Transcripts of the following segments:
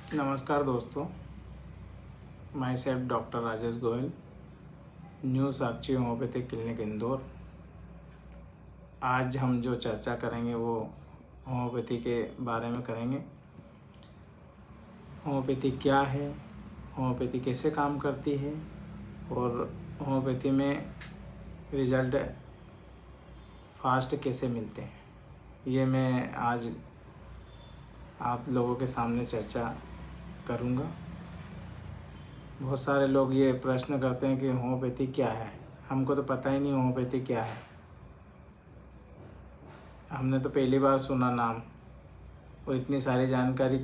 नमस्कार दोस्तों, मैं सेफ doctor Rajesh Goyal, new Sakshi homeopathic clinic Indore. आज हम जो चर्चा करेंगे वो होम्योपैथी के बारे में करेंगे। होम्योपैथी क्या है, होम्योपैथी कैसे काम करती है और होम्योपैथी में रिजल्ट फास्ट कैसे मिलते हैं, ये मैं आज आप लोगों के सामने चर्चा करूँगा। बहुत सारे लोग ये प्रश्न करते हैं कि होम्योपैथी क्या है। हमको तो पता ही नहीं होम्योपैथी क्या है, हमने तो पहली बार सुना नाम और इतनी सारी जानकारी,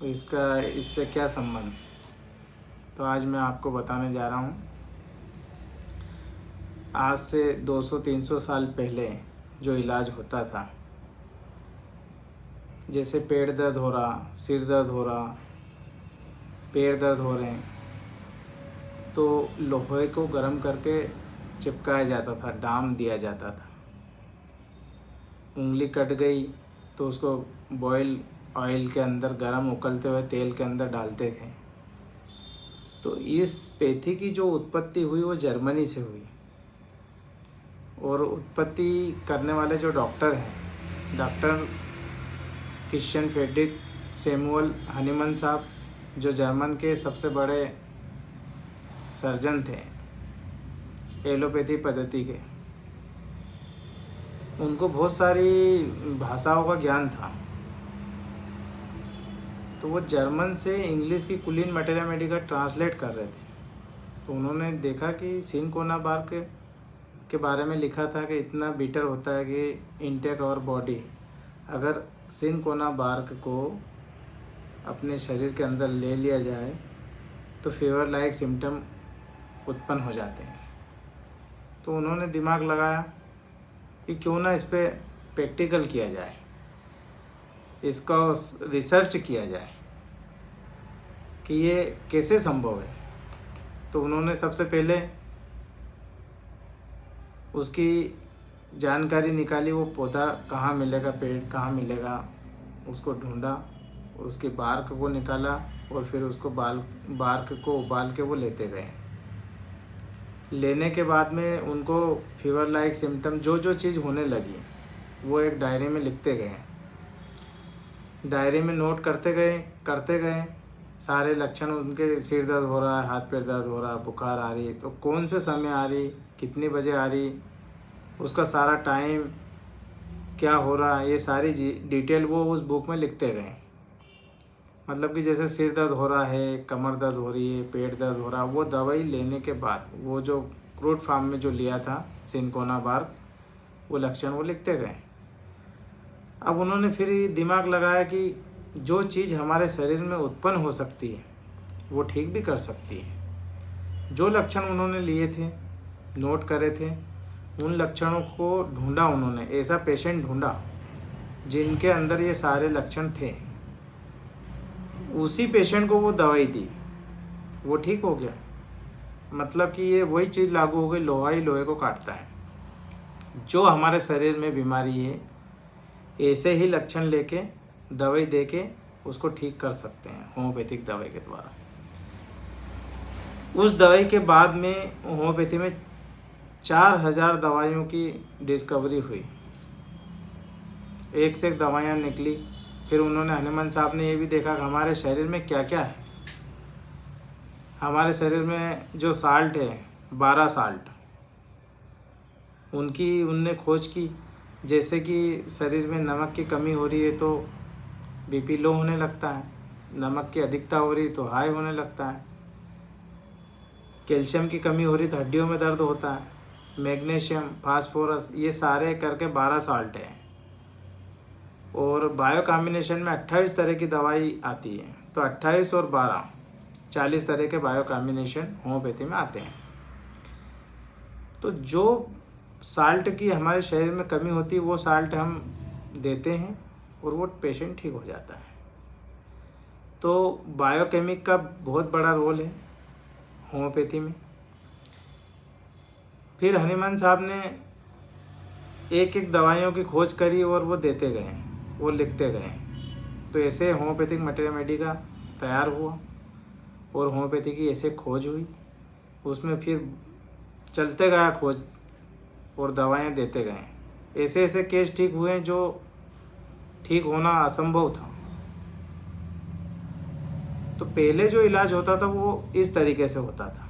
इसका इससे क्या संबंध। तो आज मैं आपको बताने जा रहा हूँ। आज से 200-300 साल पहले जो इलाज होता था, जैसे पेट दर्द हो रहा, सिर दर्द हो रहा, पैर दर्द हो रहे हैं, तो लोहे को गर्म करके चिपकाया जाता था, डाम दिया जाता था। उंगली कट गई तो उसको बॉयल ऑयल के अंदर, गर्म उकलते हुए तेल के अंदर डालते थे। तो इस पैथी की जो उत्पत्ति हुई वो जर्मनी से हुई, और उत्पत्ति करने वाले जो डॉक्टर हैं, doctor Christian Friedrich Samuel Hahnemann साहब, जो जर्मन के सबसे बड़े सर्जन थे एलोपैथी पद्धति के। उनको बहुत सारी भाषाओं का ज्ञान था, तो वो जर्मन से इंग्लिश की कुलीन मटेरिया मेडिका ट्रांसलेट कर रहे थे। तो उन्होंने देखा कि सिनकोना बार्क के बारे में लिखा था कि इतना बीटर होता है कि इंटेक और बॉडी, अगर सिनकोना बार्क को अपने शरीर के अंदर ले लिया जाए तो फीवर लाइक सिम्टम उत्पन्न हो जाते हैं। तो उन्होंने दिमाग लगाया कि क्यों ना इस पर प्रैक्टिकल किया जाए, इसका रिसर्च किया जाए कि ये कैसे संभव है। तो उन्होंने सबसे पहले उसकी जानकारी निकाली, वो पौधा कहाँ मिलेगा, पेड़ कहाँ मिलेगा, उसको ढूंढा, उसके बार्क को निकाला और फिर उसको बार्क को उबाल के वो लेते गए। लेने के बाद में उनको फीवर लाइक सिम्टम जो जो चीज़ होने लगी वो एक डायरी में लिखते गए। डायरी में नोट करते गए सारे लक्षण। उनके सिर दर्द हो रहा है, हाथ पैर दर्द हो रहा है, बुखार आ रही है, तो कौन से समय आ रही, कितनी बजे आ रही, उसका सारा टाइम क्या हो रहा है, ये सारी डिटेल वो उस बुक में लिखते गए। मतलब कि जैसे सिर दर्द हो रहा है, कमर दर्द हो रही है, पेट दर्द हो रहा है, वो दवाई लेने के बाद वो जो क्रूड फार्म में जो लिया था सिनकोना बार्क, वो लक्षण वो लिखते गए। अब उन्होंने फिर दिमाग लगाया कि जो चीज़ हमारे शरीर में उत्पन्न हो सकती है वो ठीक भी कर सकती है। जो लक्षण उन्होंने लिए थे, नोट करे थे, उन लक्षणों को ढूंढा उन्होंने, ऐसा पेशेंट ढूंढा जिनके अंदर ये सारे लक्षण थे। उसी पेशेंट को वो दवाई दी, वो ठीक हो गया। मतलब कि ये वही चीज़ लागू हो गई, लोहा ही लोहे को काटता है। जो हमारे शरीर में बीमारी है, ऐसे ही लक्षण लेके दवाई देके उसको ठीक कर सकते हैं होम्योपैथिक दवाई के द्वारा। उस दवाई के बाद में होम्योपैथी में 4000 दवाइयों की डिस्कवरी हुई, एक से एक दवाइयाँ निकली। फिर उन्होंने, हनीमन साहब ने ये भी देखा कि हमारे शरीर में क्या क्या है। हमारे शरीर में जो साल्ट है, 12 साल्ट, उनकी उनने खोज की। जैसे कि शरीर में नमक की कमी हो रही है तो बीपी लो होने लगता है, नमक की अधिकता हो रही तो हाई होने लगता है, कैल्शियम की कमी हो रही तो हड्डियों में दर्द होता है, मैग्नीशियम, फास्फोरस, ये सारे करके 12 साल्ट है। और बायो कॉम्बिनेशन में 28 तरह की दवाई आती है, तो 28 और 12 40 तरह के बायो कॉम्बिनेशन होम्योपैथी में आते हैं। तो जो साल्ट की हमारे शरीर में कमी होती है वो साल्ट हम देते हैं और वो पेशेंट ठीक हो जाता है। तो बायोकेमिक का बहुत बड़ा रोल है होम्योपैथी में। फिर हनीमन साहब ने एक एक दवाइयों की खोज करी और वो देते गए, वो लिखते गए। तो ऐसे होम्योपैथिक मटेरिया मेडिका तैयार हुआ और होम्योपैथी की ऐसे खोज हुई, उसमें फिर चलते गया खोज और दवाएं देते गए। ऐसे ऐसे केस ठीक हुए जो ठीक होना असंभव था। तो पहले जो इलाज होता था वो इस तरीके से होता था।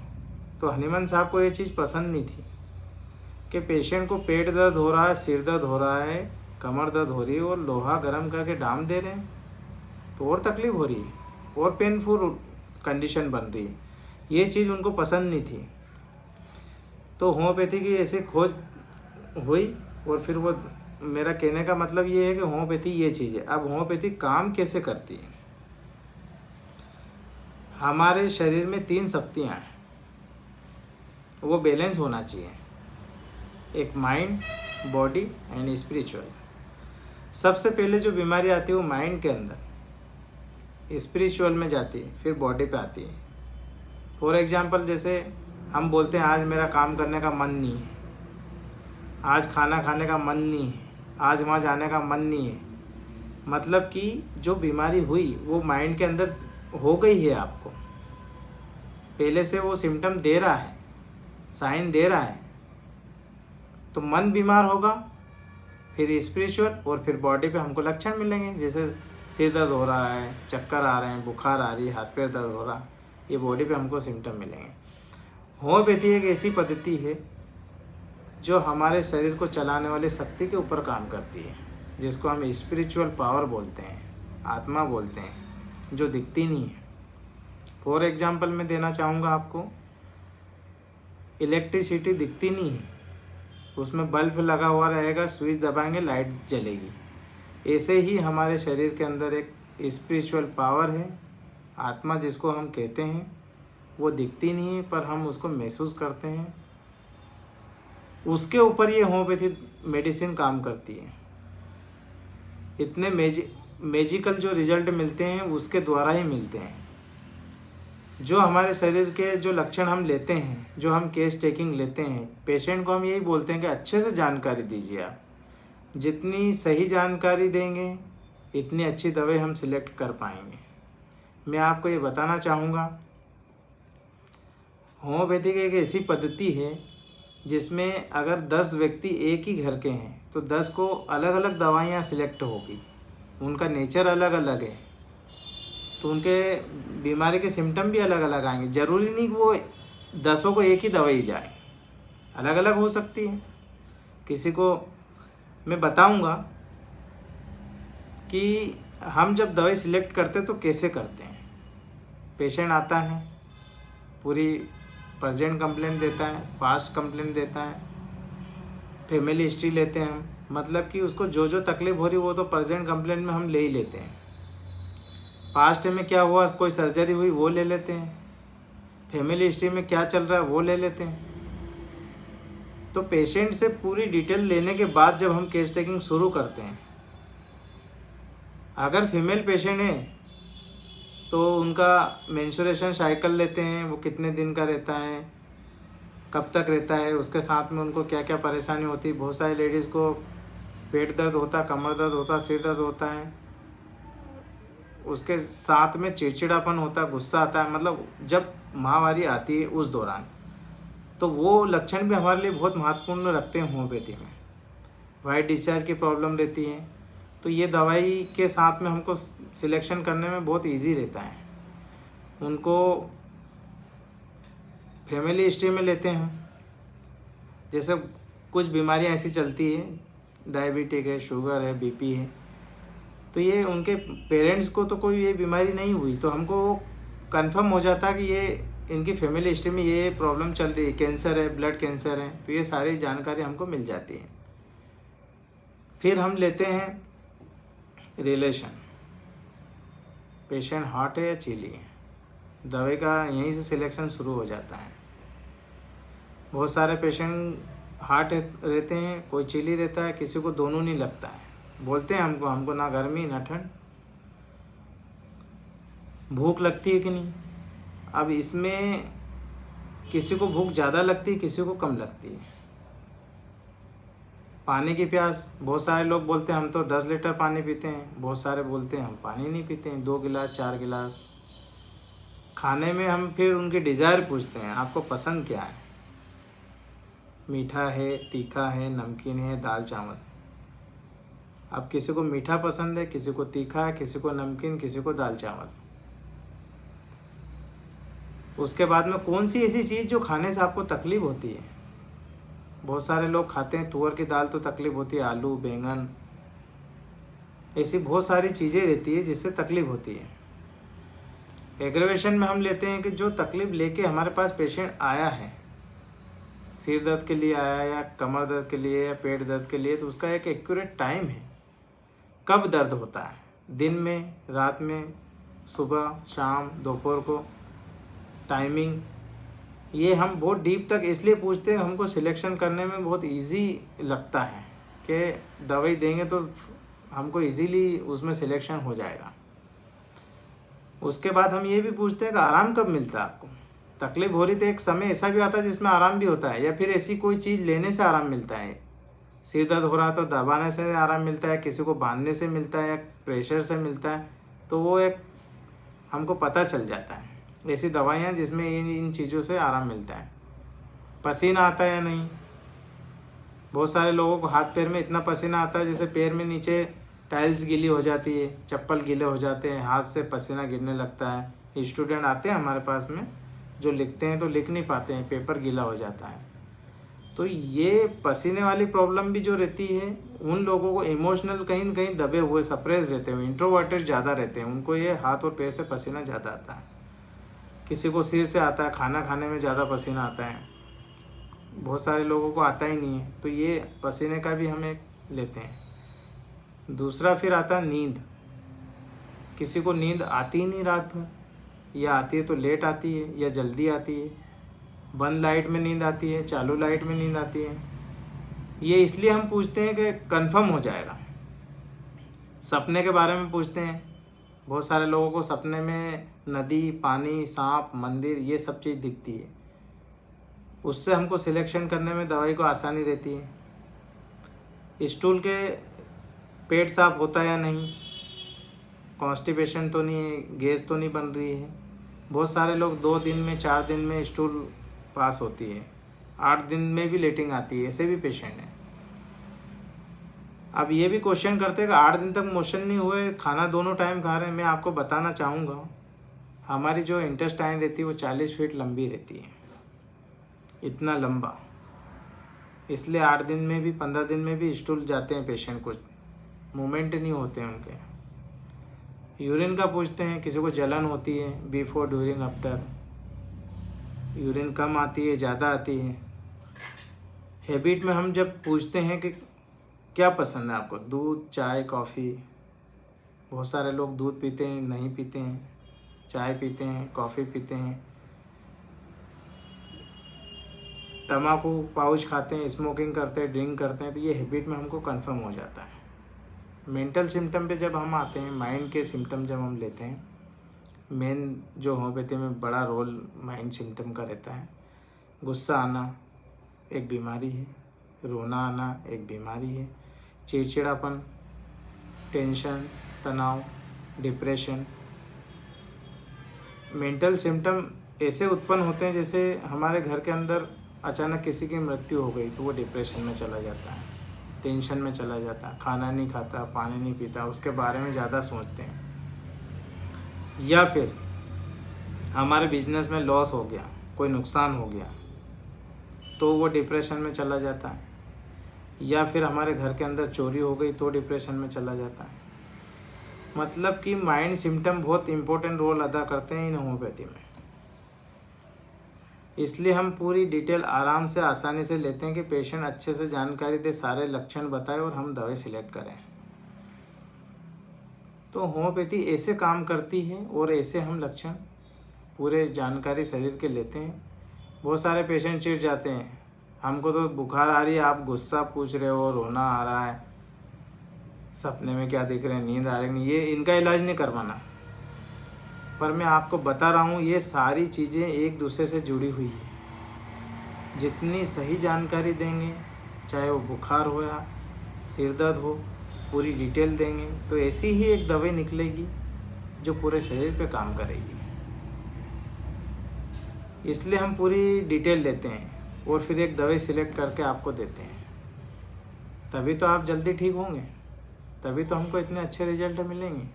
तो हनीमन साहब को ये चीज़ पसंद नहीं थी कि पेशेंट को पेट दर्द हो रहा है, सिर दर्द हो रहा है, कमर दर्द हो रही है और लोहा गर्म करके डाम दे रहे हैं, तो और तकलीफ हो रही है और पेनफुल कंडीशन बन रही है। ये चीज़ उनको पसंद नहीं थी। तो होम्योपैथी की ऐसे खोज हुई और फिर वो, मेरा कहने का मतलब ये है कि होम्योपैथी ये चीज़ है। अब होम्योपैथी काम कैसे करती है? हमारे शरीर में 3 शक्तियाँ हैं, वो बैलेंस होना चाहिए, एक माइंड, बॉडी एंड स्पिरिचुअल। सबसे पहले जो बीमारी आती है वो माइंड के अंदर, स्पिरिचुअल में जाती है, फिर बॉडी पे आती है। फॉर एग्जांपल, जैसे हम बोलते हैं आज मेरा काम करने का मन नहीं है, आज खाना खाने का मन नहीं है, आज वहाँ जाने का मन नहीं है, मतलब कि जो बीमारी हुई वो माइंड के अंदर हो गई है। आपको पहले से वो सिम्टम दे रहा है, साइन दे रहा है। तो मन बीमार होगा, फिर स्पिरिचुअल और फिर बॉडी पे हमको लक्षण मिलेंगे, जैसे सिर दर्द हो रहा है, चक्कर आ रहे हैं, बुखार आ रही है, हाथ पैर दर्द हो रहा है, ये बॉडी पे हमको सिम्टम मिलेंगे। होम्योपैथी एक ऐसी पद्धति है जो हमारे शरीर को चलाने वाली शक्ति के ऊपर काम करती है, जिसको हम स्पिरिचुअल पावर बोलते हैं, आत्मा बोलते हैं, जो दिखती नहीं है। फॉर एग्जांपल मैं देना चाहूँगा आपको, इलेक्ट्रिसिटी दिखती नहीं है, उसमें बल्ब लगा हुआ रहेगा, स्विच दबाएंगे लाइट जलेगी। ऐसे ही हमारे शरीर के अंदर एक स्पिरिचुअल पावर है, आत्मा जिसको हम कहते हैं, वो दिखती नहीं है पर हम उसको महसूस करते हैं। उसके ऊपर ये होम्योपैथी मेडिसिन काम करती है। इतने मैजिकल जो रिजल्ट मिलते हैं उसके द्वारा ही मिलते हैं। जो हमारे शरीर के जो लक्षण हम लेते हैं, जो हम केस टेकिंग लेते हैं, पेशेंट को हम यही बोलते हैं कि अच्छे से जानकारी दीजिए। आप जितनी सही जानकारी देंगे इतनी अच्छी दवाई हम सिलेक्ट कर पाएंगे। मैं आपको ये बताना चाहूँगा, होम्योपैथी एक ऐसी पद्धति है जिसमें अगर 10 व्यक्ति एक ही घर के हैं तो 10 को अलग अलग दवाइयाँ सिलेक्ट होगी। उनका नेचर अलग अलग है, तो उनके बीमारी के सिम्टम भी अलग अलग आएंगे। ज़रूरी नहीं कि वो 10 को एक ही दवाई जाए, अलग अलग हो सकती है। किसी को मैं बताऊंगा कि हम जब दवाई सिलेक्ट करते तो कैसे करते हैं। पेशेंट आता है, पूरी प्रेजेंट कंप्लेंट देता है, पास्ट कंप्लेंट देता है, फैमिली हिस्ट्री लेते हैं हम, मतलब कि उसको जो जो तकलीफ हो रही वो तो प्रेजेंट कंप्लेंट में हम ले ही लेते हैं। पास्ट में क्या हुआ, कोई सर्जरी हुई वो ले लेते हैं, फैमिली हिस्ट्री में क्या चल रहा है वो ले लेते हैं। तो पेशेंट से पूरी डिटेल लेने के बाद जब हम केस टेकिंग शुरू करते हैं, अगर फीमेल पेशेंट है तो उनका मेंस्ट्रुएशन साइकिल लेते हैं, वो कितने दिन का रहता है, कब तक रहता है, उसके साथ में उनको क्या क्या परेशानी होती है। बहुत सारी लेडीज़ को पेट दर्द होता, कमर दर्द होता, सिर दर्द होता है, उसके साथ में चिड़चिड़ापन होता, गुस्सा आता है, मतलब जब माहवारी आती है उस दौरान। तो वो लक्षण भी हमारे लिए बहुत महत्वपूर्ण रखते हैं होम्योपैथी में। वाइट डिस्चार्ज की प्रॉब्लम रहती है, तो ये दवाई के साथ में हमको सिलेक्शन करने में बहुत इजी रहता है। उनको फैमिली हिस्ट्री में लेते हैं, जैसे कुछ बीमारियां ऐसी चलती है, डायबिटिक है, शुगर है, बीपी है, तो ये उनके पेरेंट्स को तो कोई ये बीमारी नहीं हुई, तो हमको कंफर्म हो जाता है कि ये इनकी फैमिली हिस्ट्री में ये प्रॉब्लम चल रही है, कैंसर है, ब्लड कैंसर है, तो ये सारी जानकारी हमको मिल जाती है। फिर हम लेते हैं रिलेशन, पेशेंट हॉट है या चिली है, दवाई का यहीं से सिलेक्शन शुरू हो जाता है। बहुत सारे पेशेंट हॉट रहते हैं, कोई चिली रहता है, किसी को दोनों नहीं लगता है, बोलते हैं हमको ना गर्मी ना ठंड, भूख लगती है कि नहीं। अब इसमें किसी को भूख ज़्यादा लगती है, किसी को कम लगती है। पानी की प्यास, बहुत सारे लोग बोलते हैं हम तो 10 लीटर पानी पीते हैं, बहुत सारे बोलते हैं हम पानी नहीं पीते हैं, 2 गिलास 4 गिलास। खाने में हम फिर उनकी डिज़ायर पूछते हैं, आपको पसंद क्या है, मीठा है, तीखा है, नमकीन है, दाल चावल। अब किसी को मीठा पसंद है, किसी को तीखा है, किसी को नमकीन, किसी को दाल चावल। उसके बाद में कौन सी ऐसी चीज़ जो खाने से आपको तकलीफ़ होती है। बहुत सारे लोग खाते हैं तुअर की दाल तो तकलीफ़ होती है, आलू बैंगन, ऐसी बहुत सारी चीज़ें रहती है जिससे तकलीफ़ होती है। एग्रेवेशन में हम लेते हैं कि जो तकलीफ़ लेके हमारे पास पेशेंट आया है, सिर दर्द के लिए आया या कमर दर्द के लिए या पेट दर्द के लिए, तो उसका एक एक्यूरेट टाइम है कब दर्द होता है, दिन में, रात में, सुबह, शाम, दोपहर को, टाइमिंग। ये हम बहुत डीप तक इसलिए पूछते हैं, हमको सिलेक्शन करने में बहुत इजी लगता है कि दवाई देंगे तो हमको इजीली उसमें सिलेक्शन हो जाएगा। उसके बाद हम ये भी पूछते हैं कि आराम कब मिलता है आपको। तकलीफ़ हो रही तो एक समय ऐसा भी आता है जिसमें आराम भी होता है, या फिर ऐसी कोई चीज़ लेने से आराम मिलता है। सिर दर्द हो रहा तो दबाने से आराम मिलता है, किसी को बांधने से मिलता है, या प्रेशर से मिलता है, तो वो एक हमको पता चल जाता है। ऐसी दवाइयाँ जिसमें इन चीज़ों से आराम मिलता है। पसीना आता है या नहीं, बहुत सारे लोगों को हाथ पैर में इतना पसीना आता है जैसे पैर में नीचे टाइल्स गीली हो जाती है, चप्पल गीले हो जाते हैं, हाथ से पसीना गिरने लगता है। स्टूडेंट आते हैं हमारे पास में जो लिखते हैं तो लिख नहीं पाते हैं, पेपर गीला हो जाता है। तो ये पसीने वाली प्रॉब्लम भी जो रहती है, उन लोगों को इमोशनल कहीं न कहीं दबे हुए, सप्रेस रहते हैं, इंट्रोवर्टेड ज़्यादा रहते हैं, उनको ये हाथ और पैर से पसीना ज़्यादा आता है। किसी को सिर से आता है, खाना खाने में ज़्यादा पसीना आता है, बहुत सारे लोगों को आता ही नहीं है, तो ये पसीने का भी हम एक लेते हैं। दूसरा फिर आता है नींद। किसी को नींद आती ही नहीं रात भर, या आती है तो लेट आती है या जल्दी आती है, बंद लाइट में नींद आती है, चालू लाइट में नींद आती है। ये इसलिए हम पूछते हैं कि कंफर्म हो जाएगा। सपने के बारे में पूछते हैं, बहुत सारे लोगों को सपने में नदी, पानी, सांप, मंदिर, ये सब चीज़ दिखती है, उससे हमको सिलेक्शन करने में दवाई को आसानी रहती है। स्टूल के पेट साफ होता है या नहीं, कॉन्स्टिपेशन तो नहीं है, गैस तो नहीं बन रही है। बहुत सारे लोग 2 दिन में, 4 दिन में स्टूल पास होती है, 8 दिन में भी लेटिंग आती है, ऐसे भी पेशेंट हैं। अब ये भी क्वेश्चन करते हैं कि 8 दिन तक मोशन नहीं हुए, खाना दोनों टाइम खा रहे हैं। मैं आपको बताना चाहूँगा, हमारी जो इंटेस्टाइन रहती है वो 40 फीट लंबी रहती है, इतना लंबा। इसलिए 8 दिन में भी, 15 दिन में भी स्टूल जाते हैं पेशेंट को, मूवमेंट नहीं होते हैं उनके। यूरिन का पूछते हैं, किसी को जलन होती है, बिफोर, ड्यूरिंग, आफ्टर, यूरिन कम आती है, ज़्यादा आती है। हैबिट में हम जब पूछते हैं कि क्या पसंद है आपको, दूध, चाय, कॉफ़ी, बहुत सारे लोग दूध पीते हैं, नहीं पीते हैं, चाय पीते हैं, कॉफ़ी पीते हैं, तम्बाकू पाउच खाते हैं, स्मोकिंग करते हैं, ड्रिंक करते हैं। तो ये हैबिट में हमको कंफर्म हो जाता है। मेंटल सिम्टम पे जब हम आते हैं, माइंड के सिम्टम जब हम लेते हैं, मेन जो होम्योपैथी में बड़ा रोल माइंड सिम्टम का रहता है। गुस्सा आना एक बीमारी है, रोना आना एक बीमारी है, चिड़चिड़ापन, टेंशन, तनाव, डिप्रेशन। मेंटल सिम्टम ऐसे उत्पन्न होते हैं जैसे हमारे घर के अंदर अचानक किसी की मृत्यु हो गई तो वो डिप्रेशन में चला जाता है, टेंशन में चला जाता है, खाना नहीं खाता, पानी नहीं पीता, उसके बारे में ज़्यादा सोचते हैं। या फिर हमारे बिजनेस में लॉस हो गया, कोई नुकसान हो गया, तो वो डिप्रेशन में चला जाता है। या फिर हमारे घर के अंदर चोरी हो गई तो डिप्रेशन में चला जाता है। मतलब कि माइंड सिम्टम बहुत इम्पोर्टेंट रोल अदा करते हैं इन होम्योपैथी में। इसलिए हम पूरी डिटेल आराम से, आसानी से लेते हैं कि पेशेंट अच्छे से जानकारी दे, सारे लक्षण बताए और हम दवाई सिलेक्ट करें। तो होम्योपैथी ऐसे काम करती है और ऐसे हम लक्षण पूरे जानकारी शरीर के लेते हैं। बहुत सारे पेशेंट चिढ़ जाते हैं, हमको तो बुखार आ रही है, आप गुस्सा पूछ रहे हो, रोना आ रहा है, सपने में क्या देख रहे हैं, नींद आ रही है। ये इनका इलाज नहीं करवाना, पर मैं आपको बता रहा हूँ ये सारी चीज़ें एक दूसरे से जुड़ी हुई है। जितनी सही जानकारी देंगे, चाहे वो बुखार हो सिर दर्द हो, पूरी डिटेल देंगे, तो ऐसी ही एक दवाई निकलेगी जो पूरे शरीर पे काम करेगी। इसलिए हम पूरी डिटेल लेते हैं और फिर एक दवाई सिलेक्ट करके आपको देते हैं, तभी तो आप जल्दी ठीक होंगे, तभी तो हमको इतने अच्छे रिजल्ट मिलेंगे।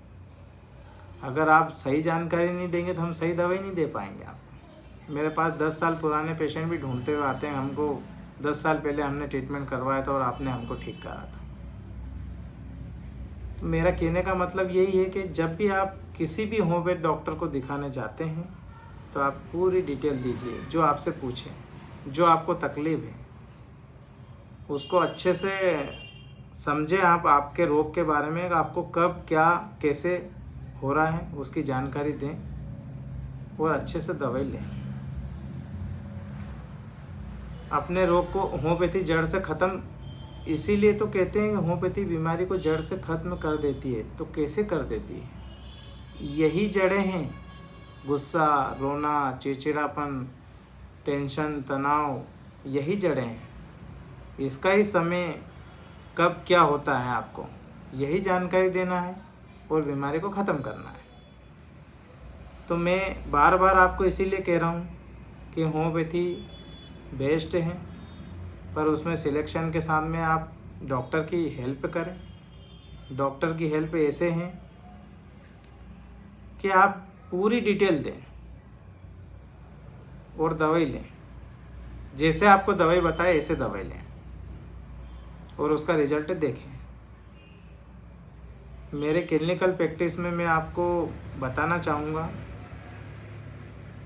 अगर आप सही जानकारी नहीं देंगे तो हम सही दवाई नहीं दे पाएंगे आपको। मेरे पास 10 साल पुराने पेशेंट भी ढूंढते हुए आते हैं, हमको 10 साल पहले हमने ट्रीटमेंट करवाया था और आपने हमको ठीक करा था। तो मेरा कहने का मतलब यही है कि जब भी आप किसी भी होम्योपैथ डॉक्टर को दिखाने जाते हैं तो आप पूरी डिटेल दीजिए, जो आपसे पूछें, जो आपको तकलीफ़ है उसको अच्छे से समझें। आप आपके रोग के बारे में, आपको कब क्या कैसे हो रहा है उसकी जानकारी दें और अच्छे से दवाई लें। अपने रोग को होम्योपैथी जड़ से ख़त्म, इसीलिए तो कहते हैं कि होम्योपैथी बीमारी को जड़ से ख़त्म कर देती है। तो कैसे कर देती है? यही जड़ें हैं, गुस्सा, रोना, चिड़चिड़ापन, टेंशन, तनाव, यही जड़ें हैं। इसका ही समय कब क्या होता है आपको यही जानकारी देना है और बीमारी को ख़त्म करना है। तो मैं बार बार आपको इसीलिए कह रहा हूँ कि होम्योपैथी बेस्ट है, पर उसमें सिलेक्शन के साथ में आप डॉक्टर की हेल्प करें। डॉक्टर की हेल्प ऐसे हैं कि आप पूरी डिटेल दें और दवाई लें, जैसे आपको दवाई बताए ऐसे दवाई लें और उसका रिजल्ट देखें। मेरे क्लिनिकल प्रैक्टिस में मैं आपको बताना चाहूँगा,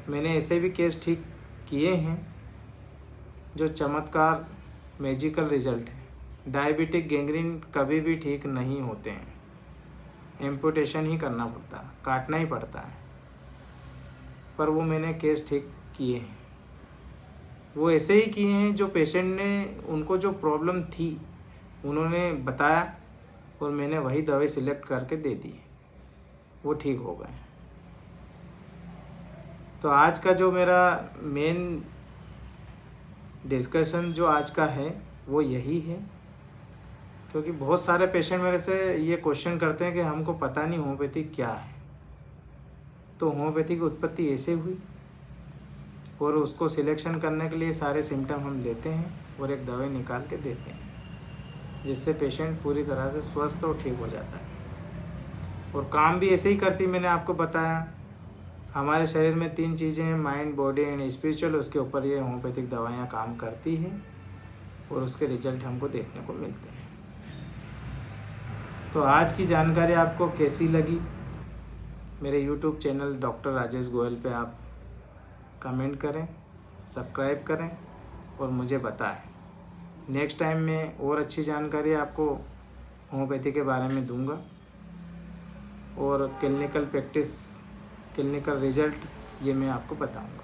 मैंने ऐसे भी केस ठीक किए हैं जो चमत्कार मैजिकल रिजल्ट है। डायबिटिक गैंग्रीन कभी भी ठीक नहीं होते हैं, एम्पुटेशन ही करना पड़ता है, काटना ही पड़ता है, पर वो मैंने केस ठीक किए हैं। वो ऐसे ही किए हैं जो पेशेंट ने, उनको जो प्रॉब्लम थी उन्होंने बताया और मैंने वही दवाई सिलेक्ट करके दे दी, वो ठीक हो गए। तो आज का जो मेरा मेन डिस्कशन जो आज का है वो यही है, क्योंकि बहुत सारे पेशेंट मेरे से ये क्वेश्चन करते हैं कि हमको पता नहीं होम्योपैथी क्या है। तो होम्योपैथी की उत्पत्ति ऐसे हुई और उसको सिलेक्शन करने के लिए सारे सिम्टम हम लेते हैं और एक दवाई निकाल के देते हैं, जिससे पेशेंट पूरी तरह से स्वस्थ और ठीक हो जाता है। और काम भी ऐसे ही करती, मैंने आपको बताया हमारे शरीर में 3 चीज़ें हैं, माइंड, बॉडी एंड स्पिरिचुअल, उसके ऊपर ये होम्योपैथिक दवाइयाँ काम करती हैं और उसके रिजल्ट हमको देखने को मिलते हैं। तो आज की जानकारी आपको कैसी लगी? मेरे YouTube channel doctor Rajesh Goyal पे आप कमेंट करें, सब्सक्राइब करें और मुझे बताएं। नेक्स्ट टाइम मैं और अच्छी जानकारी आपको होम्योपैथी के बारे में दूंगा और क्लिनिकल प्रैक्टिस, क्लिनिकल रिजल्ट ये मैं आपको बताऊंगा।